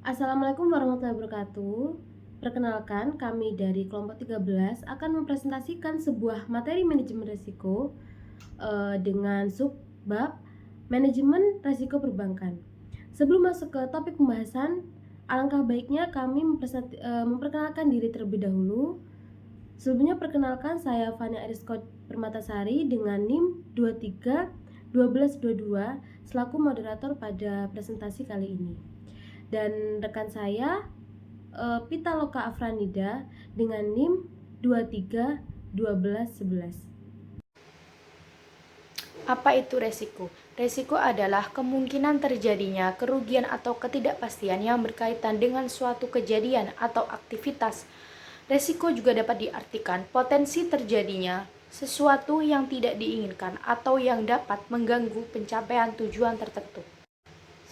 Assalamualaikum warahmatullahi wabarakatuh. Perkenalkan, kami dari kelompok 13 akan mempresentasikan sebuah materi manajemen risiko dengan subbab manajemen risiko perbankan. Sebelum masuk ke topik pembahasan, alangkah baiknya kami memperkenalkan diri terlebih dahulu. Sebelumnya perkenalkan, saya Fani Ariskot Permatasari dengan NIM 23 1222 selaku moderator pada presentasi kali ini. Dan rekan saya Pitaloka Afranida dengan NIM 23 12 11. Apa itu resiko? Resiko adalah kemungkinan terjadinya kerugian atau ketidakpastian yang berkaitan dengan suatu kejadian atau aktivitas. Resiko juga dapat diartikan potensi terjadinya sesuatu yang tidak diinginkan atau yang dapat mengganggu pencapaian tujuan tertentu.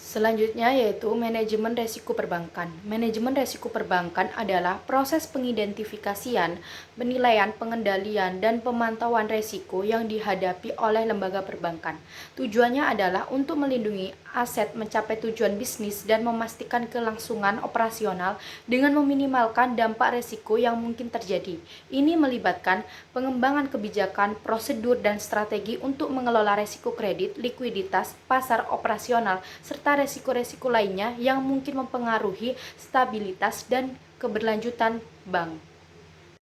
Selanjutnya yaitu manajemen resiko perbankan. Manajemen resiko perbankan adalah proses pengidentifikasian, penilaian, pengendalian, dan pemantauan resiko yang dihadapi oleh lembaga perbankan. Tujuannya adalah untuk melindungi aset mencapai tujuan bisnis dan memastikan kelangsungan operasional dengan meminimalkan dampak resiko yang mungkin terjadi. Ini melibatkan pengembangan kebijakan, prosedur, dan strategi untuk mengelola resiko kredit, likuiditas, pasar operasional, serta resiko-resiko lainnya yang mungkin mempengaruhi stabilitas dan keberlanjutan bank.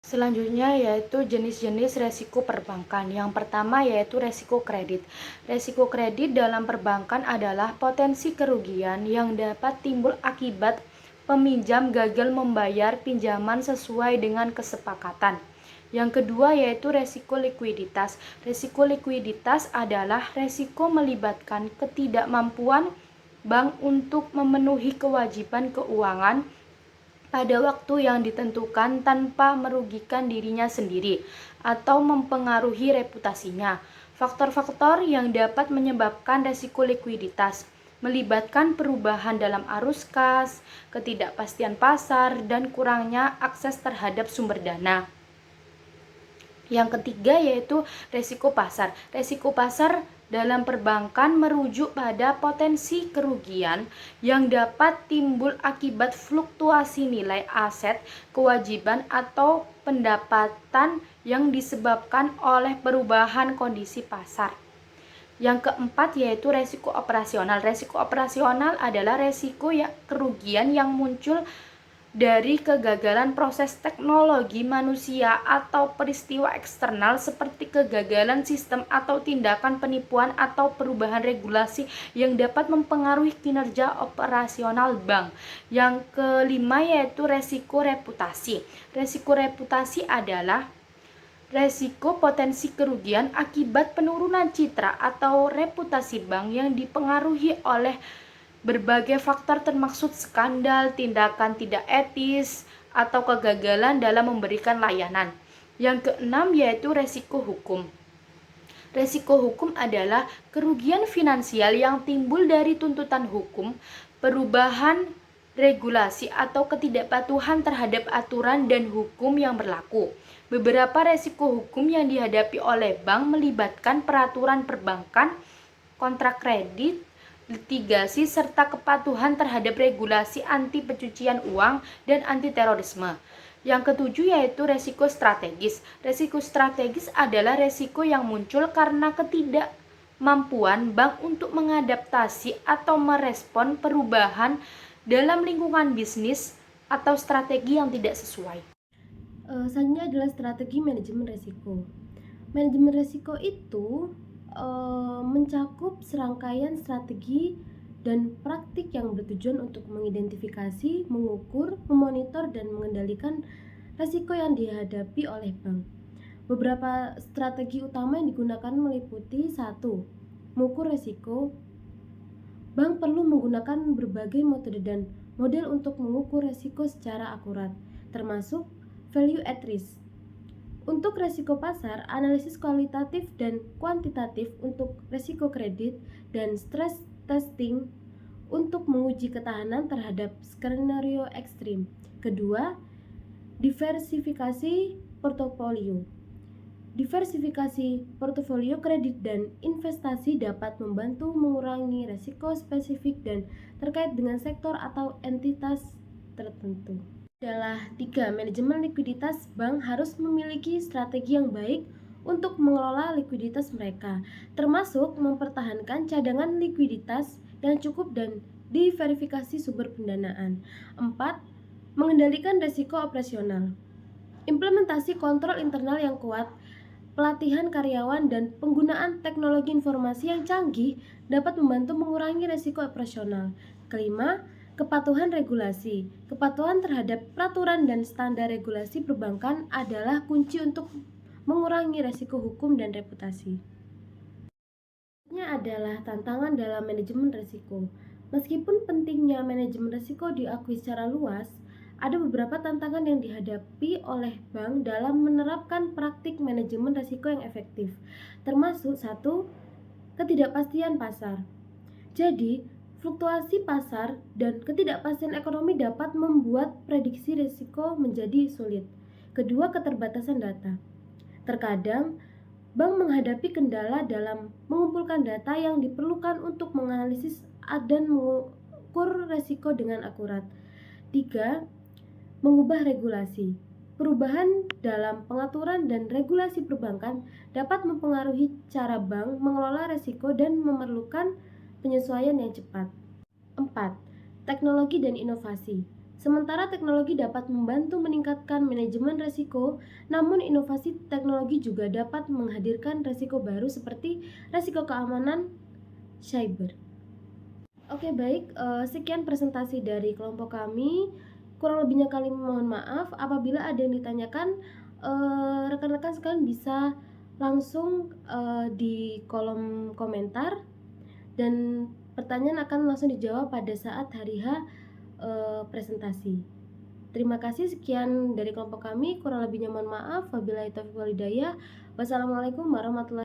Selanjutnya yaitu jenis-jenis resiko perbankan. Yang pertama yaitu resiko kredit. Resiko kredit dalam perbankan adalah potensi kerugian yang dapat timbul akibat peminjam gagal membayar pinjaman sesuai dengan kesepakatan. Yang kedua yaitu resiko likuiditas. Resiko likuiditas adalah resiko melibatkan ketidakmampuan bank untuk memenuhi kewajiban keuangan pada waktu yang ditentukan tanpa merugikan dirinya sendiri atau mempengaruhi reputasinya. Faktor-faktor yang dapat menyebabkan resiko likuiditas melibatkan perubahan dalam arus kas, ketidakpastian pasar, dan kurangnya akses terhadap sumber dana. Yang ketiga yaitu resiko pasar. Resiko pasar dalam perbankan merujuk pada potensi kerugian yang dapat timbul akibat fluktuasi nilai aset, kewajiban, atau pendapatan yang disebabkan oleh perubahan kondisi pasar. Yang keempat yaitu resiko operasional. Resiko operasional adalah resiko kerugian yang muncul dari kegagalan proses teknologi manusia atau peristiwa eksternal seperti kegagalan sistem atau tindakan penipuan atau perubahan regulasi yang dapat mempengaruhi kinerja operasional bank. Yang kelima yaitu resiko reputasi. Resiko reputasi adalah resiko potensi kerugian akibat penurunan citra atau reputasi bank yang dipengaruhi oleh berbagai faktor termasuk skandal, tindakan tidak etis, atau kegagalan dalam memberikan layanan. Yang keenam yaitu resiko hukum. Resiko hukum adalah kerugian finansial yang timbul dari tuntutan hukum, perubahan regulasi atau ketidakpatuhan terhadap aturan dan hukum yang berlaku. Beberapa resiko hukum yang dihadapi oleh bank melibatkan peraturan perbankan, kontrak kredit, litigasi, serta kepatuhan terhadap regulasi anti pencucian uang dan anti terorisme. Yang ketujuh yaitu resiko strategis. Resiko strategis adalah resiko yang muncul karena ketidakmampuan bank untuk mengadaptasi atau merespon perubahan dalam lingkungan bisnis atau strategi yang tidak sesuai. Selanjutnya adalah strategi manajemen risiko. Manajemen risiko itu mencakup serangkaian strategi dan praktik yang bertujuan untuk mengidentifikasi, mengukur, memonitor, dan mengendalikan risiko yang dihadapi oleh bank. Beberapa strategi utama yang digunakan meliputi 1. Mengukur risiko. Bank perlu menggunakan berbagai metode dan model untuk mengukur risiko secara akurat, termasuk value at risk. Untuk risiko pasar, analisis kualitatif dan kuantitatif untuk risiko kredit, dan stress testing untuk menguji ketahanan terhadap skenario ekstrim. Kedua, diversifikasi portofolio. Diversifikasi portofolio kredit dan investasi dapat membantu mengurangi risiko spesifik dan terkait dengan sektor atau entitas tertentu. Adalah 3. Manajemen likuiditas. Bank harus memiliki strategi yang baik untuk mengelola likuiditas mereka, termasuk mempertahankan cadangan likuiditas yang cukup dan diverifikasi sumber pendanaan. 4. Mengendalikan risiko operasional. Implementasi kontrol internal yang kuat, pelatihan karyawan, dan penggunaan teknologi informasi yang canggih dapat membantu mengurangi risiko operasional. Kelima, kepatuhan regulasi. Kepatuhan terhadap peraturan dan standar regulasi perbankan adalah kunci untuk mengurangi risiko hukum dan reputasi. Selanjutnya adalah tantangan dalam manajemen risiko. Meskipun pentingnya manajemen risiko diakui secara luas, ada beberapa tantangan yang dihadapi oleh bank dalam menerapkan praktik manajemen risiko yang efektif, termasuk 1. Ketidakpastian pasar. Jadi, fluktuasi pasar dan ketidakpastian ekonomi dapat membuat prediksi risiko menjadi sulit. Kedua, keterbatasan data. Terkadang, bank menghadapi kendala dalam mengumpulkan data yang diperlukan untuk menganalisis dan mengukur risiko dengan akurat. 3. Mengubah regulasi. Perubahan dalam pengaturan dan regulasi perbankan dapat mempengaruhi cara bank mengelola risiko dan memerlukan penyesuaian yang cepat. 4. Teknologi dan inovasi. Sementara teknologi dapat membantu meningkatkan manajemen risiko, namun inovasi teknologi juga dapat menghadirkan risiko baru seperti risiko keamanan cyber. Oke, baik, sekian presentasi dari kelompok kami. Kurang lebihnya kami mohon maaf. Apabila ada yang ditanyakan, rekan-rekan sekalian bisa langsung di kolom komentar, dan pertanyaan akan langsung dijawab pada saat hari H presentasi. Terima kasih, sekian dari kelompok kami. Kurang lebihnya mohon maaf. Wabillahi taufiq wal hidayah. Wassalamualaikum warahmatullahi wabarakatuh.